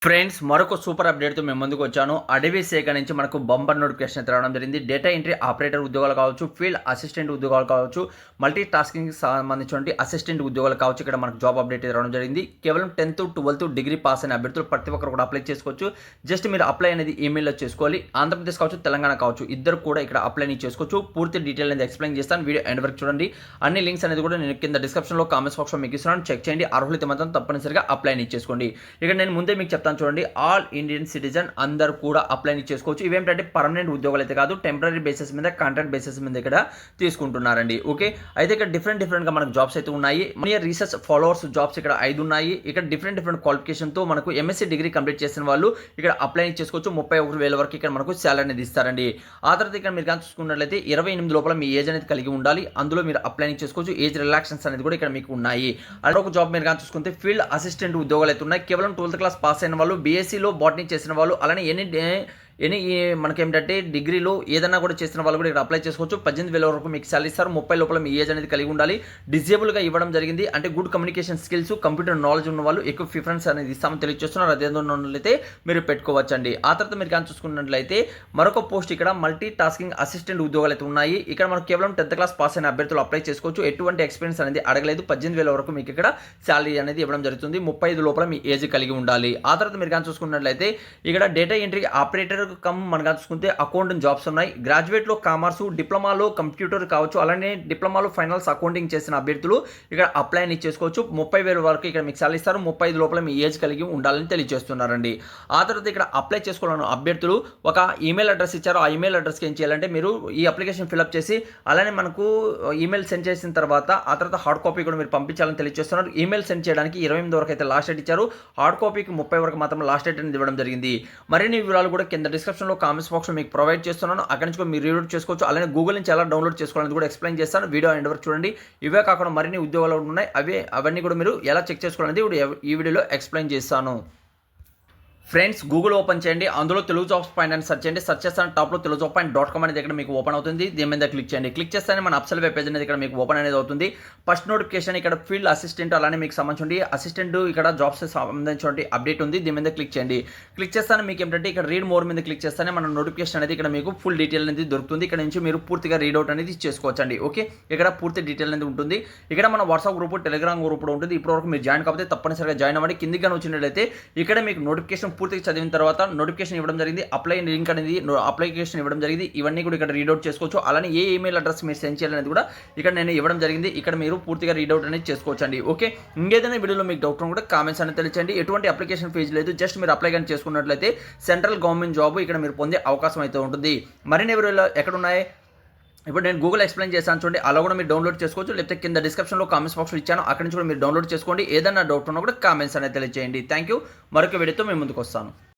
Friends మరొక super అప్డేట్‌తో మేము ముందుకొచ్చాను. అడవి శాఖ నుంచి మనకు బంపర్ నోటిఫికేషన్ అయితే రావడం జరిగింది. డేటా ఎంట్రీ ఆపరేటర్ ఉద్యోగాలు కావచ్చు, ఫీల్డ్ అసిస్టెంట్ ఉద్యోగాలు కావచ్చు, మల్టీ టాస్కింగ్‌కి సంబంధించినటువంటి అసిస్టెంట్ ఉద్యోగాలు కావచ్చు. ఇక్కడ మనకు జాబ్ అప్డేట్ అయితే రావడం జరిగింది. కేవలం 10థ్, 12థ్ డిగ్రీ పాస్ అయిన అభ్యర్థులు ప్రతి ఒక్కరు కూడా అప్లై చేసుకోవచ్చు. జస్ట్ మీరు అప్లై అనేది ఈమెయిల్‌లో చేసుకోవాలి. ఆంధ్రప్రదేశ్ కావచ్చు, తెలంగాణ కావచ్చు, ఇద్దరు కూడా ఇక్కడ అప్లై అనేది చేసుకోవచ్చు. పూర్తి డీటెయిల్ అనేది ఎక్స్‌ప్లెయిన్ చేస్తాను. వీడియో ఎండ్ వరకు చూడండి. అన్ని లింక్స్ అనేది కూడా నేను కింద డిస్క్రిప్షన్‌లో కామెంట్స్ బాక్స్‌లో మీకు ఇస్తున్నాను. చెక్ చేయండి. అర్హులైతే మాత్రం తప్పనిసరిగా అప్లై అనేది చేసుకోండి. ఇక్కడ నేను ముందే మీకు చెప్తాను చూడండి. ఆల్ ఇండియన్ సిటిజన్ అందరూ కూడా అప్లై చేసుకోవచ్చు. ఇవేంటంటే పర్మనెంట్ ఉద్యోగాలు అయితే కాదు, టెంపరీ బేసిస్ మీద, కాంట్రాక్ట్ బేసిస్ మీద ఇక్కడ తీసుకుంటున్నారండి. ఓకే, అయితే ఇక్కడ డిఫరెంట్గా మనకు జాబ్స్ అయితే ఉన్నాయి. మన రీసెర్చ్ ఫాలోవర్స్ జాబ్స్ ఇక్కడ 5 ఉన్నాయి. ఇక్కడ డిఫరెంట్ క్వాలిఫికేషన్తో మనకు ఎంఎస్సీ డిగ్రీ కంప్లీట్ చేసిన వాళ్ళు ఇక్కడ అప్లై చేసుకోవచ్చు. 31,000 వరకు ఇక్కడ మనకు శాలరీ అనేది ఇస్తారండి. ఆ తర్వాత ఇక్కడ మీరు కానీ చూసుకున్నట్లయితే 28 లోపల మీ ఏజ్ అనేది కలిగి ఉండాలి. అందులో మీరు అప్లై చేసుకోవచ్చు. ఏజ్ రిలాక్సన్స్ అనేది కూడా ఇక్కడ మీకు ఉన్నాయి. అలాగే ఒక జాబ్ మీరు కానీ చూసుకుంటే ఫీల్డ్ అసిస్టెంట్ ఉద్యోగాలు అయితే ఉన్నాయి. కేవలం 12th క్లాస్ పాస్ అయిన వాళ్ళు, బీఎస్సీలో బాటనీ చేసిన వాళ్ళు, అలానే ఎనీ మనకేంటంటే డిగ్రీలో ఏదైనా కూడా చేసిన వాళ్ళు కూడా ఇక్కడ అప్లై చేసుకోవచ్చు. 18,000 వరకు మీకు శాలరీ ఇస్తారు. 30 లోపల మీ ఏజ్ అనేది కలిగి ఉండాలి. డిజేబుల్గా ఇవ్వడం జరిగింది. అంటే good communication skills, computer knowledge ఉన్న వాళ్ళు ఎక్కువ ప్రిఫరెన్స్ అనేది ఇస్తామని తెలియజేస్తున్నారు. అదేంటైతే మీరు పెట్టుకోవచ్చండి. ఆ తర్వాత మీరు కానీ చూసుకున్నట్లయితే మరొక పోస్ట్ ఇక్కడ మల్టీ టాస్కింగ్ అసిస్టెంట్ ఉద్యోగాలు అయితే ఉన్నాయి. ఇక్కడ మనకు కేవలం 10th క్లాస్ పాస్ అయిన అభ్యర్థులు అప్లై చేసుకోవచ్చు. ఎటువంటి ఎక్స్పీరియన్స్ అనేది అడగలేదు. 18,000 వరకు మీకు ఇక్కడ శాలరీ అనేది ఇవ్వడం జరుగుతుంది. 35 లోపల మీ ఏజ్ కలిగి ఉండాలి. ఆ తర్వాత మీరు కానీ చూసుకున్నట్లయితే ఇక్కడ డేటా ఎంట్రీ ఆపరేటర్ మనకు చూసుకుంటే అకౌంటింగ్ జాబ్స్ ఉన్నాయి. గ్రాడ్యుయేట్లో కామర్సు, డిప్లొమాలో కంప్యూటర్ కావచ్చు, అలానే డిప్లొమాలో ఫైనల్స్ అకౌంటింగ్ చేసిన అభ్యర్థులు ఇక్కడ అప్లై అని చేసుకోవచ్చు. 30,000 వరకు ఇక్కడ మీకు శాలరీ ఇస్తారు. 35 లోపల మీ ఏజ్ కలిగి ఉండాలని తెలియజేస్తున్నారండి. ఆ తర్వాత ఇక్కడ అప్లై చేసుకోవాలని అభ్యర్థులు ఒక ఈమెయిల్ అడ్రస్ ఇచ్చారు. ఆ ఈమెయిల్ అడ్రస్కి ఏం చేయాలంటే మీరు ఈ అప్లికేషన్ ఫిల్అప్ చేసి అలానే మనకు ఈమెయిల్ సెండ్ చేసిన తర్వాత ఆ తర్వాత హార్డ్ కాపీ కూడా మీరు పంపించాలని తెలియజేస్తున్నారు. ఈమెయిల్ సెండ్ చేయడానికి 28 వరకు అయితే లాస్ట్ డేట్ ఇచ్చారు. హార్డ్ కాపీకి 30 వరకు మాత్రం లాస్ట్ డేట్ అనేది ఇవ్వడం జరిగింది. మరిన్ని వివరాలు కూడా కింద డిస్క్రిప్షన్లో కామెంట్స్ బాక్స్లో మీకు ప్రొవైడ్ చేస్తున్నాను. అక్కడి నుంచి కూడా మీరు రీడ్ చేసుకోవచ్చు. అలానే గూగుల్ నుంచి ఎలా డౌన్లోడ్ చేసుకోవాలని కూడా ఎక్స్ప్లెయిన్ చేస్తాను. వీడియో ఎండ్ వరకు చూడండి. ఇవే కాకుండా మరిన్ని ఉద్యోగాలు ఉన్నాయి. అవన్నీ కూడా మీరు ఎలా చెక్ చేసుకోవాలనేది ఈ వీడియోలో ఎక్స్ప్లెయిన్ చేస్తాను. ఫ్రెండ్స్, గూగుల్ ఓపెన్ చేయండి. అందులో తెలుగు జాబ్స్ పాయింట్ అని సెర్చ్ చేయండి. సెర్చ్ చేస్తాను టాప్లో తెలుగుజాబ్పాయింట్.com అనేది ఇక్కడ మీకు ఓపెన్ అవుతుంది. దీని మీద క్లిక్ చేయండి. క్లిక్ చేస్తేనే మన అప్సల్ వెబ్ పేజ్ అనేది ఇక్కడ మీకు ఓపెన్ అనేది అవుతుంది. ఫస్ట్ నోటిఫికేషన్ ఇక్కడ ఫీల్డ్ అసిస్టెంట్, అలానే మీకు సంబంధించి అసిస్టెంట్ ఇక్కడ జాబ్స్ సంబంధించిన అప్డేట్ ఉంది. దీని మీద క్లిక్ చేయండి. క్లిక్ చేస్తాను మీకు ఏంటంటే ఇక్కడ రీడ్ మోర్ మీద క్లిక్ చేస్తేనే మన నోటిఫికేషన్ అనేది ఇక్కడ మీకు ఫుల్ డీటెయిల్ అనేది దొరుకుతుంది. ఇక్కడ నుంచి మీరు పూర్తిగా రీడౌట్ అనేది చేసుకోవచ్చండి. ఓకే, ఇక్కడ పూర్తి డీటెయిల్ అనేది ఉంటుంది. ఇక్కడ మన వాట్సాప్ గ్రూప్, టెలిగ్రామ్ గ్రూప్ కూడా ఉంటుంది. ఇప్పటివరకు మీరు జాయిన్ కాకపోతే తప్పనిసరిగా జాయిన్ అవ్వండి. కిందికి కానీ వచ్చినట్లయితే ఇక్కడ మీకు నోటిఫికేషన్ పూర్తిగా చదివిన తర్వాత నోటిఫికేషన్ ఇవ్వడం జరిగింది. అప్లై లింక్ అనేది అప్లికేషన్ ఇవ్వడం జరిగింది. ఇవన్నీ కూడా ఇక్కడ రీడౌట్ చేసుకోవచ్చు. అలానే ఏ ఈమెయిల్ అడ్రస్ మీరు సెండ్ చేయాలనేది కూడా ఇక్కడ నేను ఇవ్వడం జరిగింది. ఇక్కడ మీరు పూర్తిగా రీడౌట్ అనేది చేసుకోవచ్చు అండి. ఓకే, ఇంకేదైనా వీడియోలో మీకు డౌట్ కూడా కామెంట్స్ అనేది తెలియచేయండి. ఎటువంటి అప్లికేషన్ ఫీజు లేదు. జస్ట్ మీరు అప్లై కానీ చేసుకున్నట్లయితే సెంట్రల్ గవర్నమెంట్ జాబ్ ఇక్కడ మీరు పొందే అవకాశం అయితే ఉంటుంది. మరిన్ని వీడియోలో ఎక్కడ ఉన్నాయి ఇప్పుడు నేను గూగుల్ ఎక్స్ప్లెయిన్ చేశాను చూడండి. అలా కూడా మీరు డౌన్లోడ్ చేసుకోవచ్చు. లేకపోతే కింద డిస్క్రిప్షన్లో కామెంట్స్ బాక్స్లో ఇచ్చాను. అక్కడి నుంచి కూడా మీరు డౌన్లోడ్ చేసుకోండి. ఏదైనా డౌట్ ఉన్నా కూడా కామెంట్స్ అనేది తెలియజేయండి. Thank you. మరొక వీడియోతో మేము ముందుకు వస్తాను.